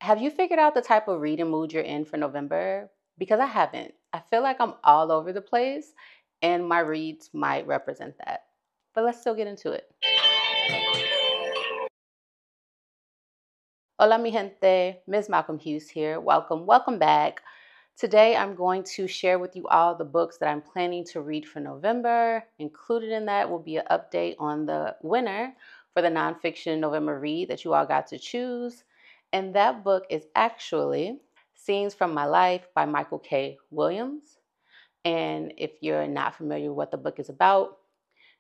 Have you figured out the type of reading mood you're in for November? Because I haven't. I feel like I'm all over the place, and my reads might represent that. But let's still get into it. Hola, mi gente. Ms. Malcolm Hughes here. Welcome back. Today, I'm going to share with you all the books that I'm planning to read for November. Included in that will be an update on the winner for the nonfiction November read that you all got to choose. And that book is actually Scenes from My Life by Michael K. Williams. And if you're not familiar with what the book is about,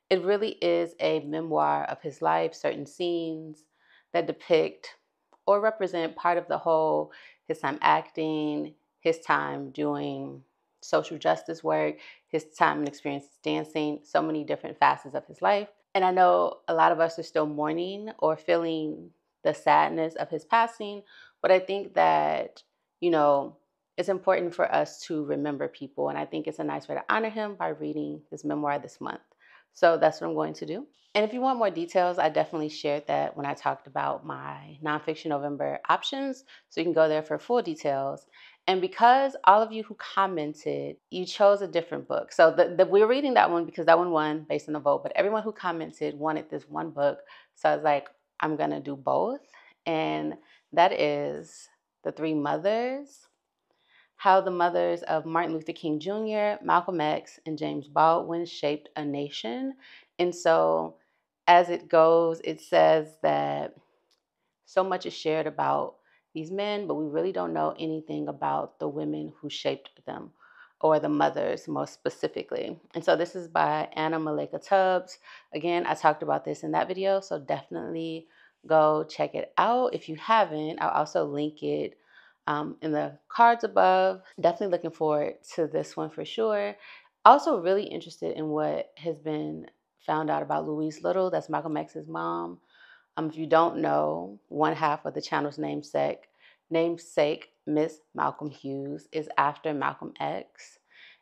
it really is a memoir of his life, certain scenes that depict or represent part of the whole, his time acting, his time doing social justice work, his time and experience dancing, so many different facets of his life. And I know a lot of us are still mourning or feeling the sadness of his passing, but I think that, it's important for us to remember people. And I think it's a nice way to honor him by reading his memoir this month. So that's what I'm going to do. And if you want more details, I definitely shared that when I talked about my nonfiction November options. So you can go there for full details. And because all of you who commented, you chose a different book. So we're reading that one because that one won based on the vote. But everyone who commented wanted this one book. So I was like, I'm going to do both. And that is The Three Mothers: How the Mothers of Martin Luther King Jr., Malcolm X, and James Baldwin Shaped a Nation. And so as it goes, it says that so much is shared about these men, but we really don't know anything about the women who shaped them, or the mothers most specifically. And so this is by Anna Malika Tubbs. Again, I talked about this in that video, so definitely go check it out. If you haven't, I'll also link it in the cards above. Definitely looking forward to this one for sure. Also really interested in what has been found out about Louise Little. That's Malcolm X's mom. If you don't know, one half of the channel's namesake, Miss Malcolm Hughes, is after Malcolm X.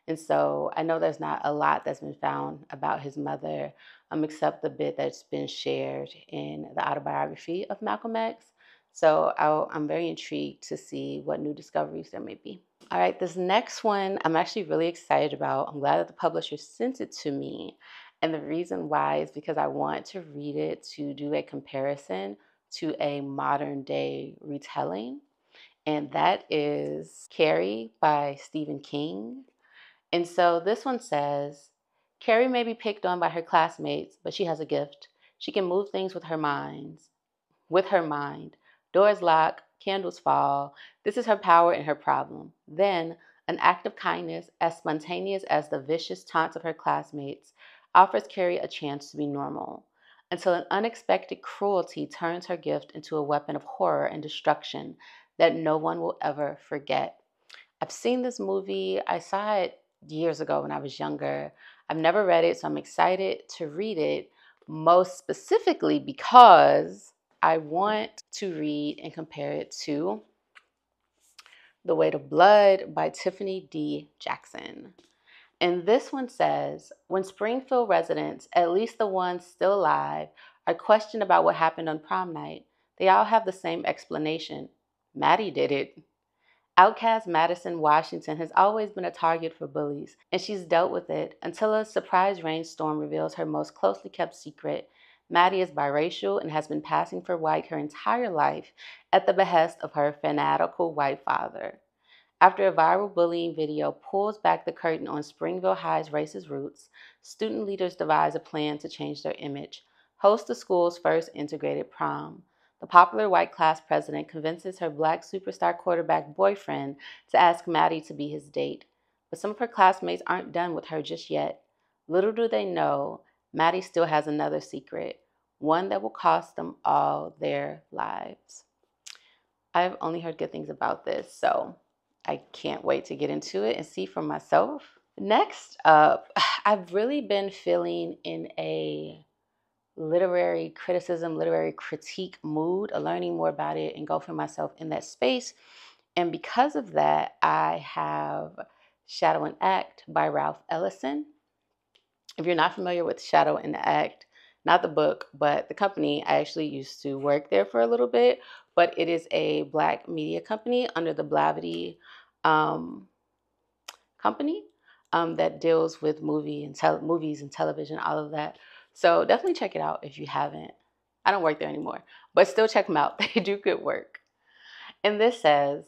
And so I know there's not a lot that's been found about his mother, except the bit that's been shared in the autobiography of Malcolm X. So I'm very intrigued to see what new discoveries there may be. All right, this next one I'm actually really excited about. I'm glad that the publisher sent it to me. And the reason why is because I want to read it to do a comparison to a modern day retelling. And that is Carrie by Stephen King. And so this one says, Carrie may be picked on by her classmates, but she has a gift. She can move things with her mind. Doors lock, candles fall. This is her power and her problem. Then, an act of kindness, as spontaneous as the vicious taunts of her classmates, offers Carrie a chance to be normal, until an unexpected cruelty turns her gift into a weapon of horror and destruction that no one will ever forget. I've seen this movie. I saw it years ago when I was younger. I've never read it, so I'm excited to read it, most specifically because I want to read and compare it to The Weight of Blood by Tiffany D. Jackson. And this one says, when Springfield residents, at least the ones still alive, are questioned about what happened on prom night, they all have the same explanation. Maddie did it. Outcast Madison Washington has always been a target for bullies, and she's dealt with it until a surprise rainstorm reveals her most closely kept secret. Maddie is biracial and has been passing for white her entire life at the behest of her fanatical white father. After a viral bullying video pulls back the curtain on Springville High's racist roots, student leaders devise a plan to change their image, host the school's first integrated prom. The popular white class president convinces her black superstar quarterback boyfriend to ask Maddie to be his date. But some of her classmates aren't done with her just yet. Little do they know, Maddie still has another secret, one that will cost them all their lives. I've only heard good things about this, so I can't wait to get into it and see for myself. Next up, I've really been feeling in a literary criticism, literary critique mood, learning more about it and go for myself in that space. And because of that, I have Shadow and Act by Ralph Ellison. If you're not familiar with Shadow and Act, not the book, but the company. I actually used to work there for a little bit, but it is a Black media company under the Blavity um, company that deals with movies and television, all of that. So definitely check it out if you haven't. I don't work there anymore, but still check them out. They do good work. And this says,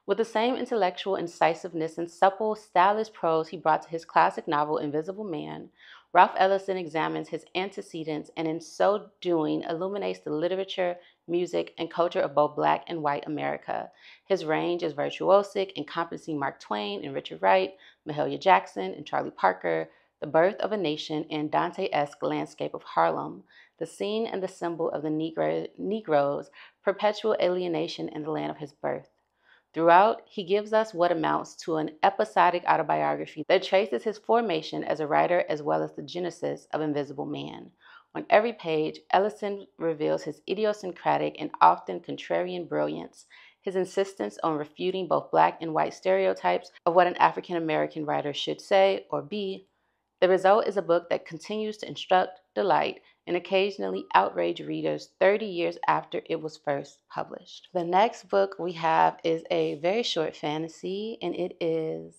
with the same intellectual incisiveness and supple, stylish prose he brought to his classic novel Invisible Man, Ralph Ellison examines his antecedents and in so doing illuminates the literature, music, and culture of both Black and white America. His range is virtuosic, encompassing Mark Twain and Richard Wright, Mahalia Jackson and Charlie Parker, The Birth of a Nation, and Dante-esque landscape of Harlem, the scene and the symbol of the Negro's perpetual alienation in the land of his birth. Throughout, he gives us what amounts to an episodic autobiography that traces his formation as a writer as well as the genesis of Invisible Man. On every page, Ellison reveals his idiosyncratic and often contrarian brilliance, his insistence on refuting both Black and white stereotypes of what an African American writer should say or be. The result is a book that continues to instruct, delight, and occasionally outrage readers 30 years after it was first published. The next book we have is a very short fantasy, and it is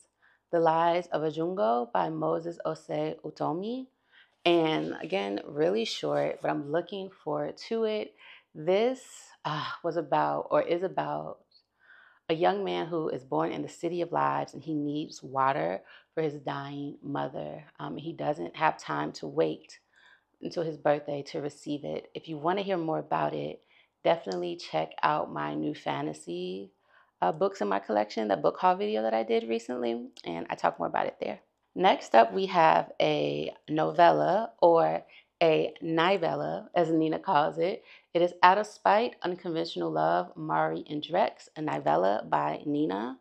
The Lies of Ajungo by Moses Osei Utomi. And again, really short, but I'm looking forward to it. This is about a young man who is born in the city of lives and he needs water for his dying mother. He doesn't have time to wait until his birthday to receive it. If you want to hear more about it, definitely check out my new fantasy books in my collection, the book haul video that I did recently, and I talk more about it there. Next up, we have a novella, or a Nivella, as Nina calls it. It is Out of Spite, Unconventional Love, Mari and Drex, a Nivella by Nina.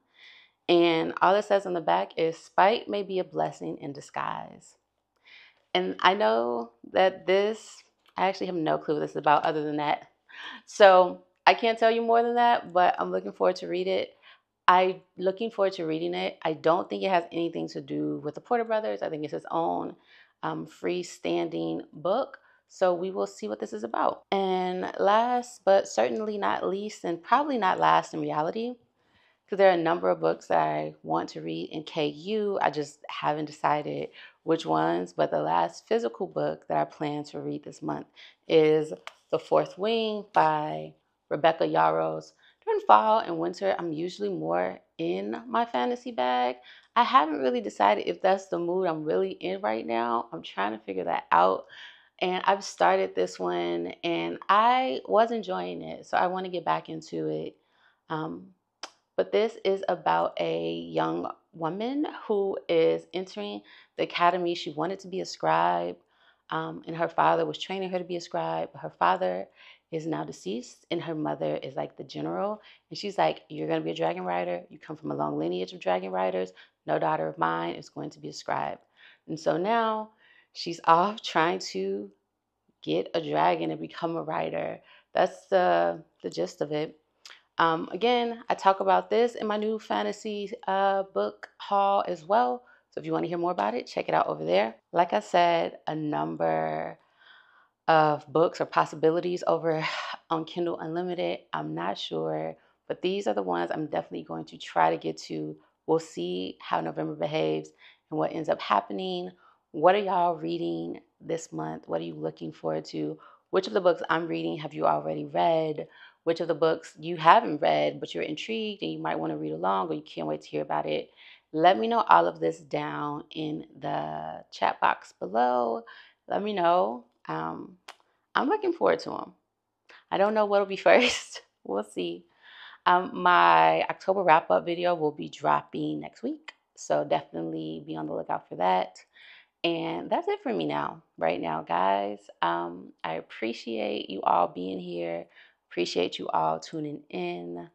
And all it says on the back is, spite may be a blessing in disguise. And I know that I actually have no clue what this is about other than that. So I can't tell you more than that, but I'm looking forward to read it. I'm looking forward to reading it. I don't think it has anything to do with the Porter Brothers. I think it's its own freestanding book. So we will see what this is about. And last, but certainly not least, and probably not last in reality, because there are a number of books that I want to read in KU. I just haven't decided which ones. But the last physical book that I plan to read this month is The Fourth Wing by Rebecca Yarros. During fall and winter, I'm usually more in my fantasy bag. I haven't really decided if that's the mood I'm really in right now. I'm trying to figure that out. And I've started this one and I was enjoying it. So I want to get back into it. But this is about a young woman who is entering the academy. She wanted to be a scribe, and her father was training her to be a scribe. Her father is now deceased, and her mother is like the general. And she's like, you're going to be a dragon rider. You come from a long lineage of dragon riders. No daughter of mine is going to be a scribe. And so now she's off trying to get a dragon and become a rider. That's the gist of it. Again, I talk about this in my new fantasy book haul as well. So if you want to hear more about it, check it out over there. Like I said, a number of books or possibilities over on Kindle Unlimited. I'm not sure, but these are the ones I'm definitely going to try to get to. We'll see how November behaves and what ends up happening. What are y'all reading this month? What are you looking forward to? Which of the books I'm reading have you already read? Which of the books you haven't read, but you're intrigued and you might want to read along or you can't wait to hear about it? Let me know all of this down in the chat box below. Let me know. I'm looking forward to them. I don't know what'll be first. We'll see. My October wrap-up video will be dropping next week. So definitely be on the lookout for that. And that's it for me right now, guys. I appreciate you all being here. Appreciate you all tuning in.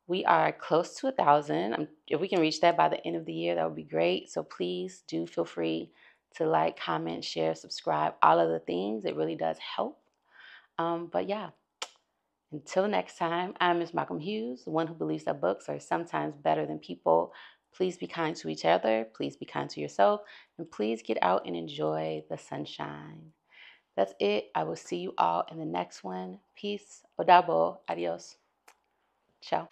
We are close to 1,000. If we can reach that by the end of the year, that would be great. So please do feel free to like, comment, share, subscribe, all of the things. It really does help. But yeah, until next time, I'm MsMalcolmHughes, the one who believes that books are sometimes better than people. Please be kind to each other. Please be kind to yourself. And please get out and enjoy the sunshine. That's it. I will see you all in the next one. Peace. Odabo. Adios. Ciao.